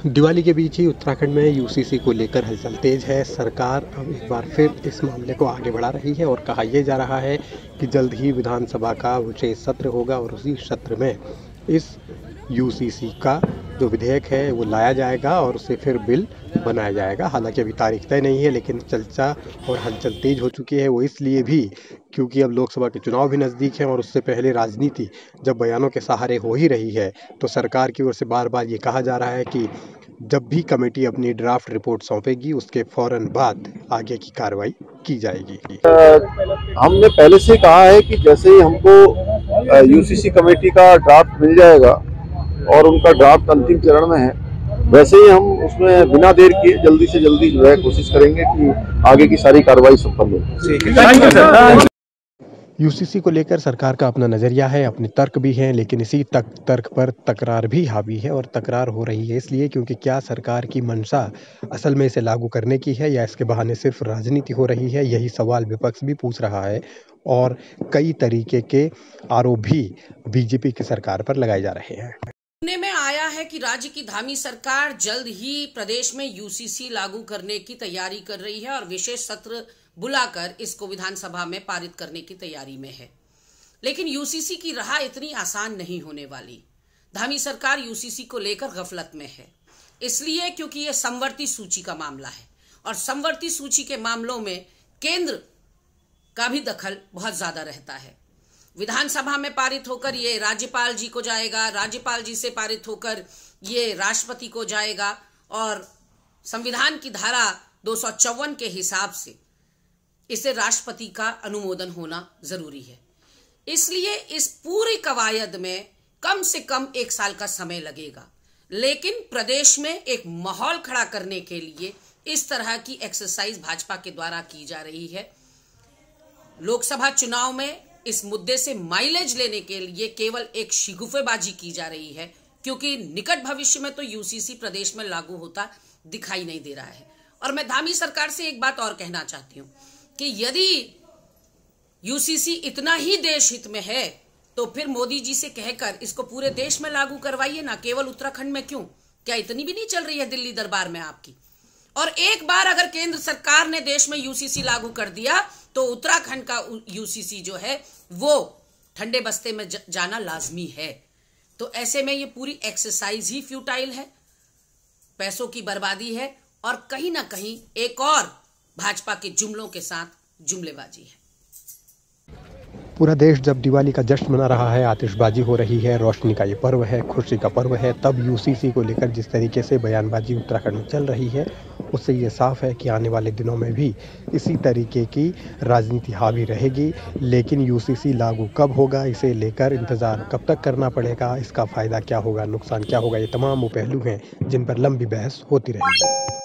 दिवाली के बीच ही उत्तराखंड में यूसीसी को लेकर हलचल तेज है। सरकार अब एक बार फिर इस मामले को आगे बढ़ा रही है और कहा यह जा रहा है कि जल्द ही विधानसभा का विशेष सत्र होगा और उसी सत्र में इस यूसीसी का जो विधेयक है वो लाया जाएगा और उसे फिर बिल बनाया जाएगा। हालांकि अभी तारीख तय नहीं है, लेकिन चर्चा और हलचल तेज हो चुकी है। वो इसलिए भी क्योंकि अब लोकसभा के चुनाव भी नज़दीक हैं और उससे पहले राजनीति जब बयानों के सहारे हो ही रही है, तो सरकार की ओर से बार बार ये कहा जा रहा है कि जब भी कमेटी अपनी ड्राफ्ट रिपोर्ट सौंपेगी उसके फौरन बाद आगे की कार्रवाई की जाएगी। हमने पहले से कहा है कि जैसे ही हमको यूसीसी कमेटी का ड्राफ्ट मिल जाएगा और उनका ड्राफ्ट अंतिम चरण में है, वैसे ही हम उसमें बिना देर किए जल्दी से जल्दी जो है कोशिश करेंगे कि आगे की सारी कार्रवाई संपन्न हो। यूसीसी को लेकर सरकार का अपना नज़रिया है, अपने तर्क भी हैं, लेकिन इसी तर्क पर तकरार भी हावी है और तकरार हो रही है इसलिए क्योंकि क्या सरकार की मंशा असल में इसे लागू करने की है या इसके बहाने सिर्फ राजनीति हो रही है। यही सवाल विपक्ष भी पूछ रहा है और कई तरीके के आरोप भी बीजेपी की सरकार पर लगाए जा रहे हैं। सुनने में आया है कि राज्य की धामी सरकार जल्द ही प्रदेश में यूसीसी लागू करने की तैयारी कर रही है और विशेष सत्र बुलाकर इसको विधानसभा में पारित करने की तैयारी में है। लेकिन यूसीसी की राह इतनी आसान नहीं होने वाली। धामी सरकार यूसीसी को लेकर गफलत में है, इसलिए क्योंकि यह समवर्ती सूची का मामला है और समवर्ती सूची के मामलों में केंद्र का भी दखल बहुत ज्यादा रहता है। विधानसभा में पारित होकर ये राज्यपाल जी को जाएगा, राज्यपाल जी से पारित होकर ये राष्ट्रपति को जाएगा और संविधान की धारा 254 के हिसाब से इसे राष्ट्रपति का अनुमोदन होना जरूरी है। इसलिए इस पूरी कवायद में कम से कम 1 साल का समय लगेगा। लेकिन प्रदेश में एक माहौल खड़ा करने के लिए इस तरह की एक्सरसाइज भाजपा के द्वारा की जा रही है। लोकसभा चुनाव में इस मुद्दे से माइलेज लेने के लिए केवल एक शिगुफेबाजी की जा रही है, क्योंकि निकट भविष्य में तो यूसीसी प्रदेश में लागू होता दिखाई नहीं दे रहा है। और मैं धामी सरकार से एक बात और कहना चाहती हूं कि यदि यूसीसी इतना ही देश हित में है तो फिर मोदी जी से कहकर इसको पूरे देश में लागू करवाइए ना, केवल उत्तराखंड में क्यों? क्या इतनी भी नहीं चल रही है दिल्ली दरबार में आपकी? और एक बार अगर केंद्र सरकार ने देश में यूसीसी लागू कर दिया तो उत्तराखंड का यूसीसी जो है वो ठंडे बस्ते में जाना लाजमी है। तो ऐसे में ये पूरी एक्सरसाइज ही फ्यूटाइल है, पैसों की बर्बादी है और कहीं ना कहीं एक और भाजपा के जुमलों के साथ जुमलेबाजी है। पूरा देश जब दिवाली का जश्न मना रहा है, आतिशबाजी हो रही है, रोशनी का ये पर्व है, खुशी का पर्व है, तब यूसीसी को लेकर जिस तरीके से बयानबाजी उत्तराखंड में चल रही है उससे ये साफ है कि आने वाले दिनों में भी इसी तरीके की राजनीति हावी रहेगी। लेकिन यूसीसी लागू कब होगा, इसे लेकर इंतज़ार कब तक करना पड़ेगा, इसका फ़ायदा क्या होगा, नुकसान क्या होगा, ये तमाम वो पहलू हैं जिन पर लंबी बहस होती रहेगी।